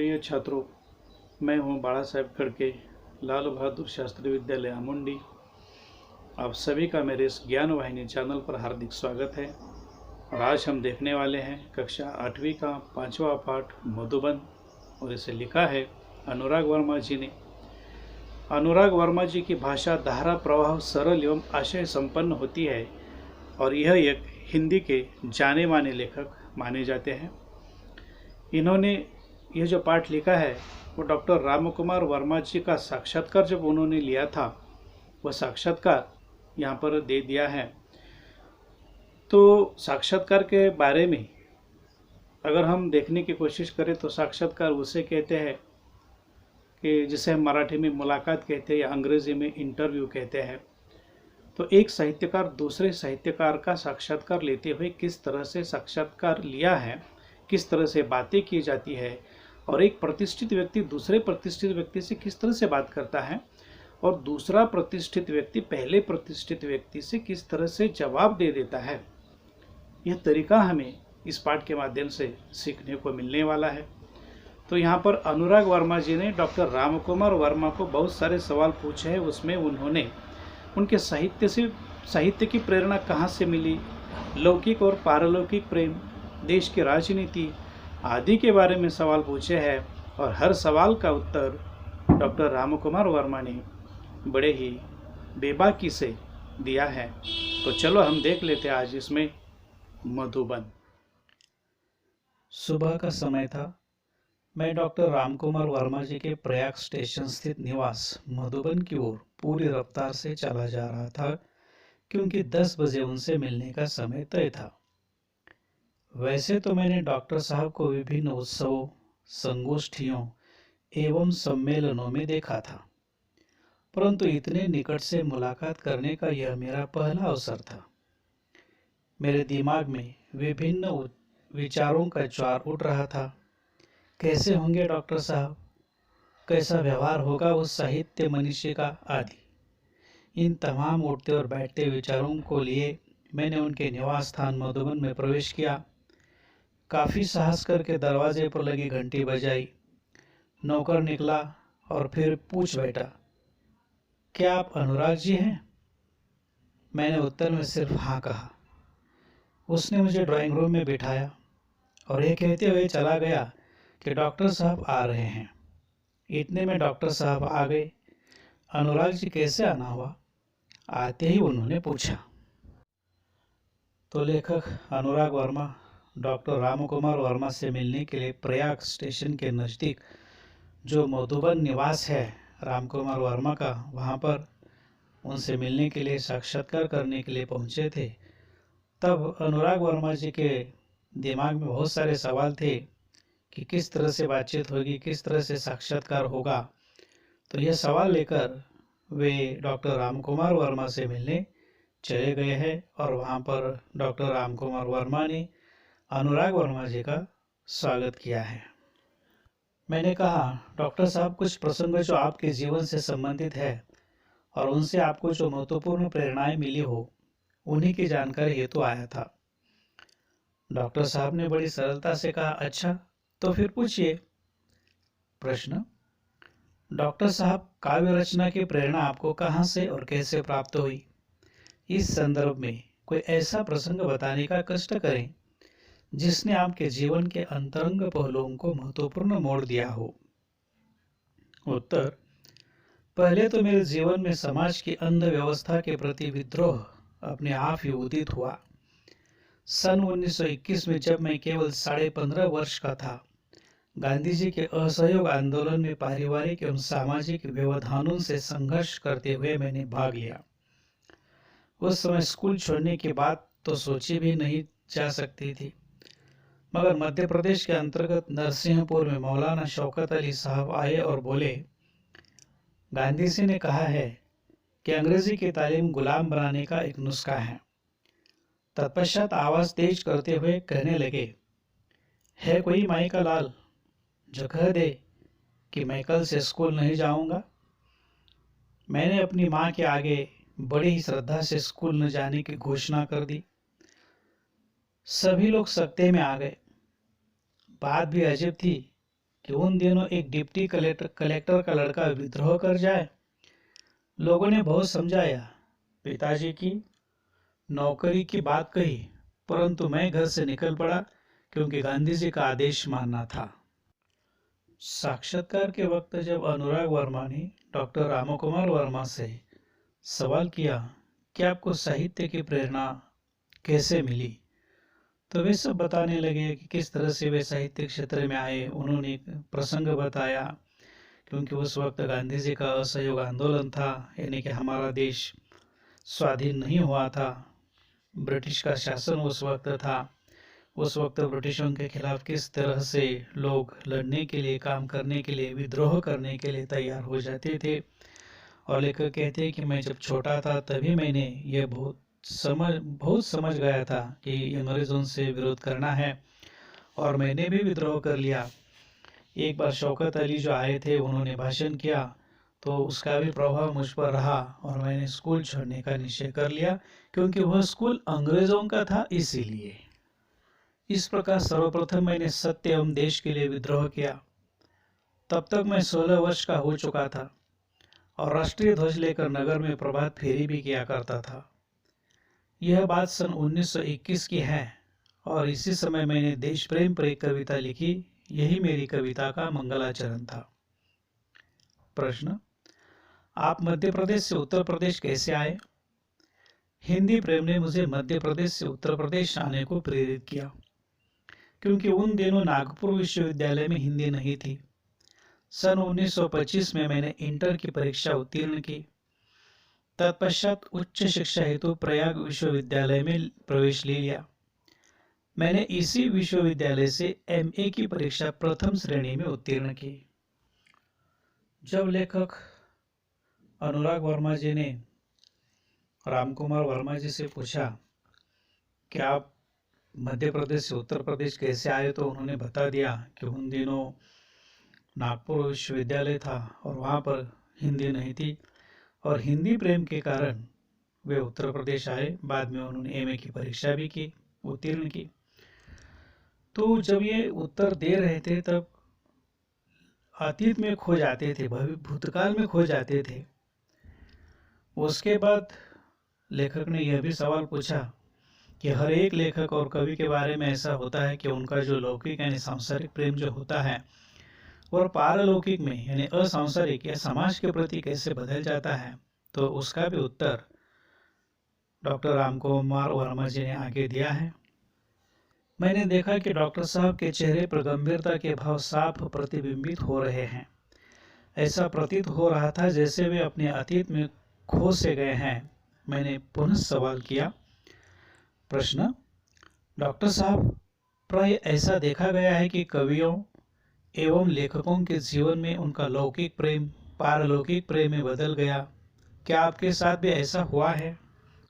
प्रिय छात्रों, मैं हूं बाला साहेब खड़के, लाल बहादुर शास्त्री विद्यालय आमुंडी। आप सभी का मेरे इस ज्ञान वाहिनी चैनल पर हार्दिक स्वागत है। और आज हम देखने वाले हैं कक्षा 8वीं का 5वां पाठ मधुबन, और इसे लिखा है अनुराग वर्मा जी ने। अनुराग वर्मा जी की भाषा धारा प्रवाह सरल एवं आशय संपन्न होती है और यह एक हिंदी के जाने माने लेखक माने जाते हैं। इन्होंने यह जो पाठ लिखा है वो डॉक्टर राम कुमार वर्मा जी का साक्षात्कार जब उन्होंने लिया था, वह साक्षात्कार यहाँ पर दे दिया है। तो साक्षात्कार के बारे में अगर हम देखने की कोशिश करें तो साक्षात्कार उसे कहते हैं कि जिसे हम मराठी में मुलाकात कहते हैं या अंग्रेजी में इंटरव्यू कहते हैं। तो एक साहित्यकार दूसरे साहित्यकार का साक्षात्कार लेते हुए किस तरह से साक्षात्कार लिया है, किस तरह से बातें की जाती है, और एक प्रतिष्ठित व्यक्ति दूसरे प्रतिष्ठित व्यक्ति से किस तरह से बात करता है, और दूसरा प्रतिष्ठित व्यक्ति पहले प्रतिष्ठित व्यक्ति से किस तरह से जवाब दे देता है, यह तरीका हमें इस पाठ के माध्यम से सीखने को मिलने वाला है। तो यहाँ पर अनुराग वर्मा जी ने डॉक्टर राम कुमार वर्मा को बहुत सारे सवाल पूछे हैं। उसमें उन्होंने उनके साहित्य की प्रेरणा कहाँ से मिली, लौकिक और पारलौकिक प्रेम, देश की राजनीति आदि के बारे में सवाल पूछे हैं, और हर सवाल का उत्तर डॉक्टर राम कुमार वर्मा ने बड़े ही बेबाकी से दिया है। तो चलो हम देख लेते हैं आज इसमें मधुबन। सुबह का समय था। मैं डॉक्टर राम कुमार वर्मा जी के प्रयाग स्टेशन स्थित निवास मधुबन की ओर पूरी रफ्तार से चला जा रहा था, क्योंकि 10 बजे उनसे मिलने का समय तय था। वैसे तो मैंने डॉक्टर साहब को विभिन्न उत्सवों, संगोष्ठियों एवं सम्मेलनों में देखा था, परंतु इतने निकट से मुलाकात करने का यह मेरा पहला अवसर था। मेरे दिमाग में विभिन्न विचारों का ज्वार उठ रहा था। कैसे होंगे डॉक्टर साहब, कैसा व्यवहार होगा उस साहित्य मनुष्य का, आदि। इन तमाम उठते और बैठते विचारों को लिए मैंने उनके निवास स्थान मधुबन में प्रवेश किया। काफी साहस करके दरवाजे पर लगी घंटी बजाई। नौकर निकला और फिर पूछ बैठा, क्या आप अनुराग जी हैं? मैंने उत्तर में सिर्फ हाँ कहा। उसने मुझे ड्राइंग रूम में बिठाया और ये कहते हुए चला गया कि डॉक्टर साहब आ रहे हैं। इतने में डॉक्टर साहब आ गए। अनुराग जी कैसे आना हुआ? आते ही उन्होंने पूछा। तो लेखक अनुराग वर्मा डॉक्टर राम कुमार वर्मा से मिलने के लिए प्रयाग स्टेशन के नज़दीक जो मधुबन निवास है राम कुमार वर्मा का, वहाँ पर उनसे मिलने के लिए, साक्षात्कार करने के लिए पहुँचे थे। तब अनुराग वर्मा जी के दिमाग में बहुत सारे सवाल थे कि किस तरह से बातचीत होगी, किस तरह से साक्षात्कार होगा। तो यह सवाल लेकर वे डॉक्टर राम कुमार वर्मा से मिलने चले गए हैं, और वहाँ पर डॉक्टर राम कुमार वर्मा ने अनुराग वर्मा जी का स्वागत किया है। मैंने कहा, डॉक्टर साहब, कुछ प्रसंग जो आपके जीवन से संबंधित है और उनसे आपको जो महत्वपूर्ण प्रेरणाएं मिली हो, उन्हीं की जानकारी हेतु आया था। डॉक्टर साहब ने बड़ी सरलता से कहा, अच्छा तो फिर पूछिए। प्रश्न, डॉक्टर साहब, काव्य रचना की प्रेरणा आपको कहाँ से और कैसे प्राप्त हुई? इस संदर्भ में कोई ऐसा प्रसंग बताने का कष्ट करें जिसने आपके जीवन के अंतरंग पहलुओं को महत्वपूर्ण मोड़ दिया हो। उत्तर, पहले तो मेरे जीवन में समाज की अंध व्यवस्था के प्रति विद्रोह अपने आप ही उदित हुआ। सन 1921 में जब मैं केवल 15.5 वर्ष का था, गांधी जी के असहयोग आंदोलन में पारिवारिक एवं सामाजिक व्यवधानों से संघर्ष करते हुए मैंने भाग लिया। उस समय स्कूल छोड़ने की बात तो सोची भी नहीं जा सकती थी, मगर मध्य प्रदेश के अंतर्गत नरसिंहपुर में मौलाना शौकत अली साहब आए और बोले, गांधी जी ने कहा है कि अंग्रेजी की तालीम गुलाम बनाने का एक नुस्खा है। तत्पश्चात आवाज तेज करते हुए कहने लगे, है कोई माई का लाल जो कह दे कि मैं कल से स्कूल नहीं जाऊंगा? मैंने अपनी माँ के आगे बड़ी ही श्रद्धा से स्कूल न जाने की घोषणा कर दी। सभी लोग सकते में आ गए। बात भी अजीब थी कि उन दिनों एक डिप्टी कलेक्टर का लड़का विद्रोह कर जाए। लोगों ने बहुत समझाया, पिताजी की नौकरी की बात कही, परंतु मैं घर से निकल पड़ा क्योंकि गांधी जी का आदेश मानना था। साक्षात्कार के वक्त जब अनुराग वर्मा ने डॉक्टर रामकुमार वर्मा से सवाल किया कि आपको साहित्य की प्रेरणा कैसे मिली, तो वे सब बताने लगे कि किस तरह से वे साहित्य क्षेत्र में आए। उन्होंने एक प्रसंग बताया, क्योंकि उस वक्त गांधी जी का असहयोग आंदोलन था, यानी कि हमारा देश स्वाधीन नहीं हुआ था, ब्रिटिश का शासन उस वक्त था। उस वक्त ब्रिटिशों के खिलाफ किस तरह से लोग लड़ने के लिए, काम करने के लिए, विद्रोह करने के लिए तैयार हो जाते थे। और लेखक कहते हैं कि मैं जब छोटा था तभी मैंने ये बहुत समझ गया था कि अंग्रेजों से विरोध करना है, और मैंने भी विद्रोह कर लिया। एक बार शौकत अली जो आए थे, उन्होंने भाषण किया, तो उसका भी प्रभाव मुझ पर रहा और मैंने स्कूल छोड़ने का निश्चय कर लिया, क्योंकि वह स्कूल अंग्रेजों का था, इसीलिए। इस प्रकार सर्वप्रथम मैंने सत्य एवं देश के लिए विद्रोह किया। तब तक मैं 16 वर्ष का हो चुका था और राष्ट्रीय ध्वज लेकर नगर में प्रभात फेरी भी किया करता था। यह बात सन 1921 की है और इसी समय मैंने देश प्रेम पर एक कविता लिखी। यही मेरी कविता का मंगलाचरण था। प्रश्न, आप मध्य प्रदेश से उत्तर प्रदेश कैसे आए? हिंदी प्रेम ने मुझे मध्य प्रदेश से उत्तर प्रदेश आने को प्रेरित किया, क्योंकि उन दिनों नागपुर विश्वविद्यालय में हिंदी नहीं थी। सन 1925 में मैंने इंटर की परीक्षा उत्तीर्ण की। तत्पश्चात उच्च शिक्षा हेतु प्रयाग विश्वविद्यालय में प्रवेश ले लिया। मैंने इसी विश्वविद्यालय से एमए की परीक्षा प्रथम श्रेणी में उत्तीर्ण की। जब लेखक अनुराग वर्मा जी ने रामकुमार वर्मा जी से पूछा कि आप मध्य प्रदेश से उत्तर प्रदेश कैसे आए, तो उन्होंने बता दिया कि उन दिनों नागपुर विश्वविद्यालय था और वहाँ पर हिंदी नहीं थी, और हिंदी प्रेम के कारण वे उत्तर प्रदेश आए। बाद में उन्होंने एमए की परीक्षा भी की, उत्तीर्ण की। तो जब ये उत्तर दे रहे थे तब अतीत में खो जाते थे, भूतकाल में खो जाते थे। उसके बाद लेखक ने यह भी सवाल पूछा कि हर एक लेखक और कवि के बारे में ऐसा होता है कि उनका जो लौकिक यानी सांसारिक प्रेम जो होता है और पारलौकिक में यानी असंसारिक या समाज के प्रति कैसे बदल जाता है। तो उसका भी उत्तर डॉक्टर रामकुमार वर्मा जी ने आगे दिया है। मैंने देखा कि डॉक्टर साहब के चेहरे पर गंभीरता के भाव साफ प्रतिबिंबित हो रहे हैं। ऐसा प्रतीत हो रहा था जैसे वे अपने अतीत में खो से गए हैं। मैंने पुनः सवाल किया, प्रश्न, डॉक्टर साहब, प्राय ऐसा देखा गया है कि कवियों एवं लेखकों के जीवन में उनका लौकिक प्रेम पारलौकिक प्रेम में बदल गया। क्या आपके साथ भी ऐसा हुआ है?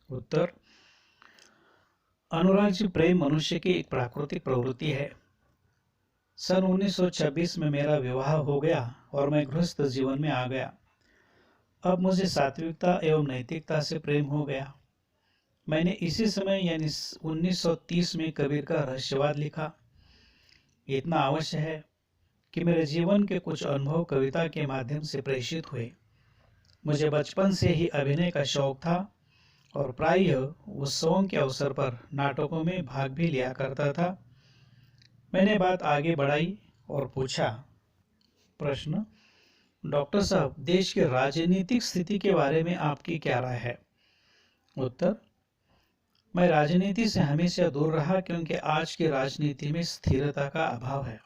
उत्तर, अनुराग जी, प्रेम मनुष्य की एक प्राकृतिक प्रवृत्ति है। सन 1926 में मेरा विवाह हो गया और मैं गृहस्थ जीवन में आ गया। अब मुझे सात्विकता एवं नैतिकता से प्रेम हो गया। मैंने इसी समय यानी 1930 में कबीर का रहस्यवाद लिखा। इतना अवश्य है कि मेरे जीवन के कुछ अनुभव कविता के माध्यम से प्रेषित हुए। मुझे बचपन से ही अभिनय का शौक था और प्रायः उत्सवों के अवसर पर नाटकों में भाग भी लिया करता था। मैंने बात आगे बढ़ाई और पूछा, प्रश्न, डॉक्टर साहब, देश की राजनीतिक स्थिति के बारे में आपकी क्या राय है? उत्तर, मैं राजनीति से हमेशा दूर रहा क्योंकि आज की राजनीति में स्थिरता का अभाव है।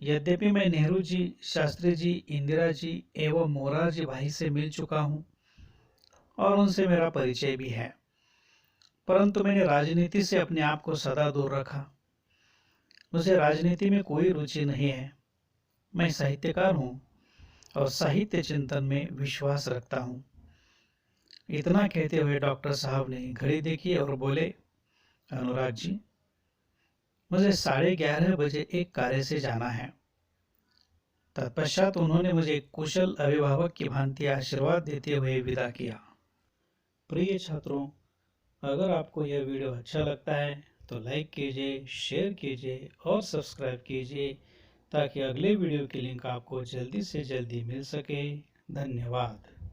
यद्यपि मैं नेहरू जी, शास्त्री जी, इंदिरा जी एवं मोरारजी भाई से मिल चुका हूँ और उनसे मेरा परिचय भी है, परंतु मैंने राजनीति से अपने आप को सदा दूर रखा। मुझे राजनीति में कोई रुचि नहीं है। मैं साहित्यकार हूँ और साहित्य चिंतन में विश्वास रखता हूँ। इतना कहते हुए डॉक्टर साहब ने घड़ी देखी और बोले, अनुराग जी, मुझे 11:30 बजे एक कार्य से जाना है। तत्पश्चात उन्होंने मुझे कुशल अभिभावक की भांति आशीर्वाद देते हुए विदा किया। प्रिय छात्रों, अगर आपको यह वीडियो अच्छा लगता है तो लाइक कीजिए, शेयर कीजिए और सब्सक्राइब कीजिए, ताकि अगले वीडियो की लिंक आपको जल्दी से जल्दी मिल सके। धन्यवाद।